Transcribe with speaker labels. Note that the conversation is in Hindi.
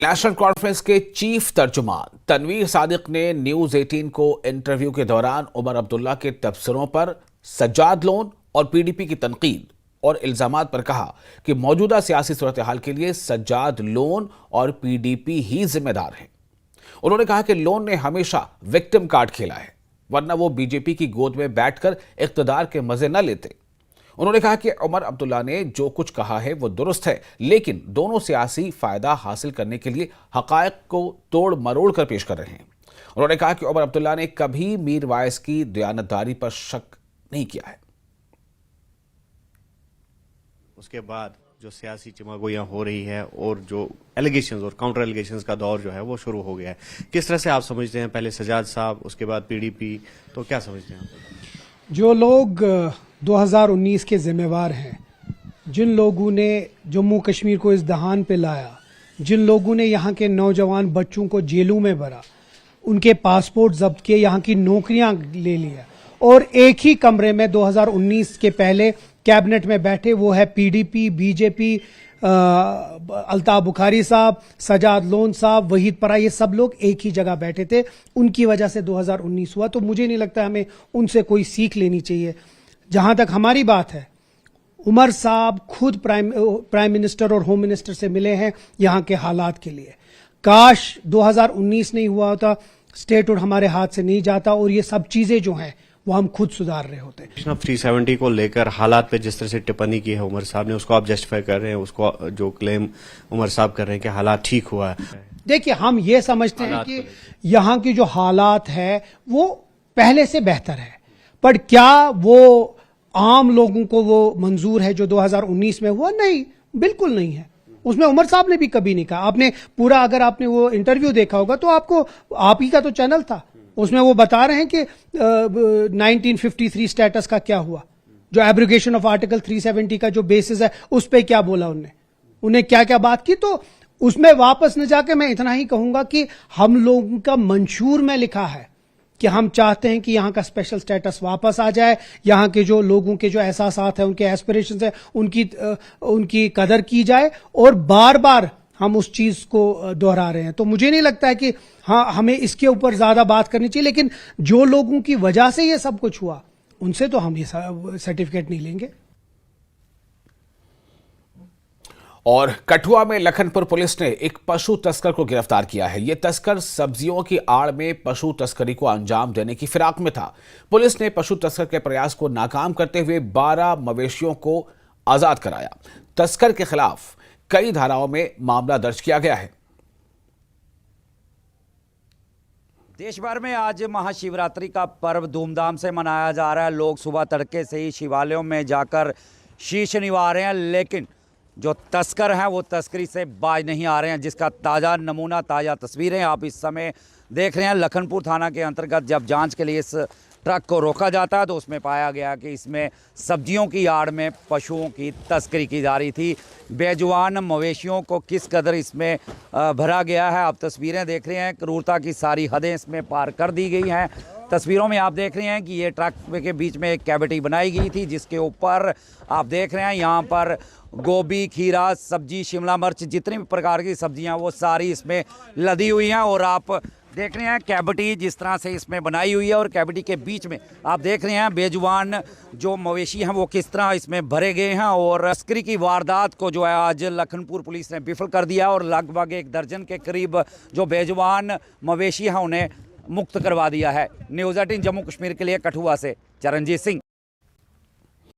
Speaker 1: नेशनल कॉन्फ्रेंस के चीफ तर्जुमान तनवीर सादिक ने न्यूज 18 को इंटरव्यू के दौरान उमर अब्दुल्ला के तबसरों पर सज्जाद लोन और पीडीपी की तनकीद और इल्जामात पर कहा कि मौजूदा सियासी सूरत हाल के लिए सज्जाद लोन और पीडीपी ही जिम्मेदार हैं। उन्होंने कहा कि लोन ने हमेशा विक्टिम कार्ड खेला है, वरना वो बीजेपी की गोद में बैठकर इख्तिदार के मजे न लेते। उन्होंने कहा कि उमर अब्दुल्ला ने जो कुछ कहा है वो दुरुस्त है, लेकिन दोनों सियासी फायदा हासिल करने के लिए हकायक को तोड़ मरोड़ कर पेश कर रहे हैं। उन्होंने कहा कि उमर अब्दुल्ला ने कभी मीर वाइस की दयानतदारी पर शक नहीं किया है।
Speaker 2: उसके बाद जो सियासी चिमागोइयां हो रही है और जो एलिगेशंस और काउंटर एलिगेशंस का दौर जो है वो शुरू हो गया है, किस तरह से आप समझते हैं? पहले सजाद साहब, उसके बाद पीडीपी, तो क्या समझते हैं आप?
Speaker 3: जो लोग 2019 के जिम्मेवार हैं, जिन लोगों ने जम्मू कश्मीर को इस दहान पे लाया, जिन लोगों ने यहाँ के नौजवान बच्चों को जेलों में भरा, उनके पासपोर्ट जब्त किए, यहाँ की नौकरियां ले लिया और एक ही कमरे में 2019 के पहले कैबिनेट में बैठे, वो है पीडीपी, बीजेपी, अल्ताफ बुखारी साहब, सजाद लोन साहब, वहीद परा, ये सब लोग एक ही जगह बैठे थे। उनकी वजह से 2019 हुआ। तो मुझे नहीं लगता हमें उनसे कोई सीख लेनी चाहिए। जहां तक हमारी बात है, उमर साहब खुद प्राइम मिनिस्टर और होम मिनिस्टर से मिले हैं यहाँ के हालात के लिए। काश 2019 नहीं हुआ होता, स्टेटहुड हमारे हाथ से नहीं जाता और ये सब चीजें जो हैं वो हम खुद सुधार रहे होते।
Speaker 2: 370 को लेकर हालात पे जिस तरह से टिप्पणी की है उमर साहब ने, उसको आप जस्टिफाई कर रहे हैं? उसको जो क्लेम उमर साहब कर रहे हैं कि हालात ठीक हुआ है,
Speaker 3: देखिए हम ये समझते हैं कि यहाँ की जो हालात है वो पहले से बेहतर है, पर क्या वो आम लोगों को वो मंजूर है जो 2019 में हुआ? नहीं, बिल्कुल नहीं है। उसमें उमर साहब ने भी कभी नहीं कहा। आपने पूरा, अगर आपने वो इंटरव्यू देखा होगा तो आपको, आप ही का तो चैनल था, उसमें वो बता रहे हैं कि 1953 स्टेटस का क्या हुआ, जो एब्रोगेशन ऑफ आर्टिकल 370 का जो बेसिस है उस पे क्या बोला उन्हें क्या क्या बात की। तो उसमें वापस न जाके मैं इतना ही कहूंगा कि हम लोगों का मंशूर में लिखा है कि हम चाहते हैं कि यहाँ का स्पेशल स्टेटस वापस आ जाए, यहाँ के जो लोगों के जो एहसासात है, उनके एस्पिरेशंस है, उनकी कदर की जाए, और बार बार हम उस चीज को दोहरा रहे हैं। तो मुझे नहीं लगता है कि हाँ हमें इसके ऊपर ज्यादा बात करनी चाहिए, लेकिन जो लोगों की वजह से ये सब कुछ हुआ उनसे तो हम ये सर्टिफिकेट नहीं लेंगे।
Speaker 1: और कठुआ में लखनपुर पुलिस ने एक पशु तस्कर को गिरफ्तार किया है। यह तस्कर सब्जियों की आड़ में पशु तस्करी को अंजाम देने की फिराक में था। पुलिस ने पशु तस्कर के प्रयास को नाकाम करते हुए 12 मवेशियों को आजाद कराया। तस्कर के खिलाफ कई धाराओं में मामला दर्ज किया गया है।
Speaker 4: देश भर में आज महाशिवरात्रि का पर्व धूमधाम से मनाया जा रहा है। लोग सुबह तड़के से ही शिवालयों में जाकर शीश निभा रहे हैं, लेकिन जो तस्कर हैं वो तस्करी से बाज नहीं आ रहे हैं, जिसका ताज़ा नमूना, ताज़ा तस्वीरें आप इस समय देख रहे हैं। लखनपुर थाना के अंतर्गत जब जांच के लिए इस ट्रक को रोका जाता है तो उसमें पाया गया कि इसमें सब्जियों की आड़ में पशुओं की तस्करी की जा रही थी। बेजुबान मवेशियों को किस कदर इसमें भरा गया है, आप तस्वीरें देख रहे हैं। क्रूरता की सारी हदें इसमें पार कर दी गई हैं। तस्वीरों में आप देख रहे हैं कि ये ट्रक के बीच में एक कैविटी बनाई गई थी, जिसके ऊपर आप देख रहे हैं यहाँ पर गोभी, खीरा, सब्जी, शिमला मिर्च, जितनी भी प्रकार की सब्जियां वो सारी इसमें लदी हुई हैं। और आप देख रहे हैं कैविटी जिस तरह से इसमें बनाई हुई है, और कैविटी के बीच में आप देख रहे हैं बेजुबान जो मवेशी हैं वो किस तरह इसमें भरे गए हैं। और तस्करी की वारदात को जो है आज लखनपुर पुलिस ने विफल कर दिया और लगभग 1 दर्जन के करीब जो बेजुबान मवेशी हैं उन्हें मुक्त करवा दिया है। न्यूज़ 18 जम्मू कश्मीर के लिए कठुआ से चरणजीत सिंह।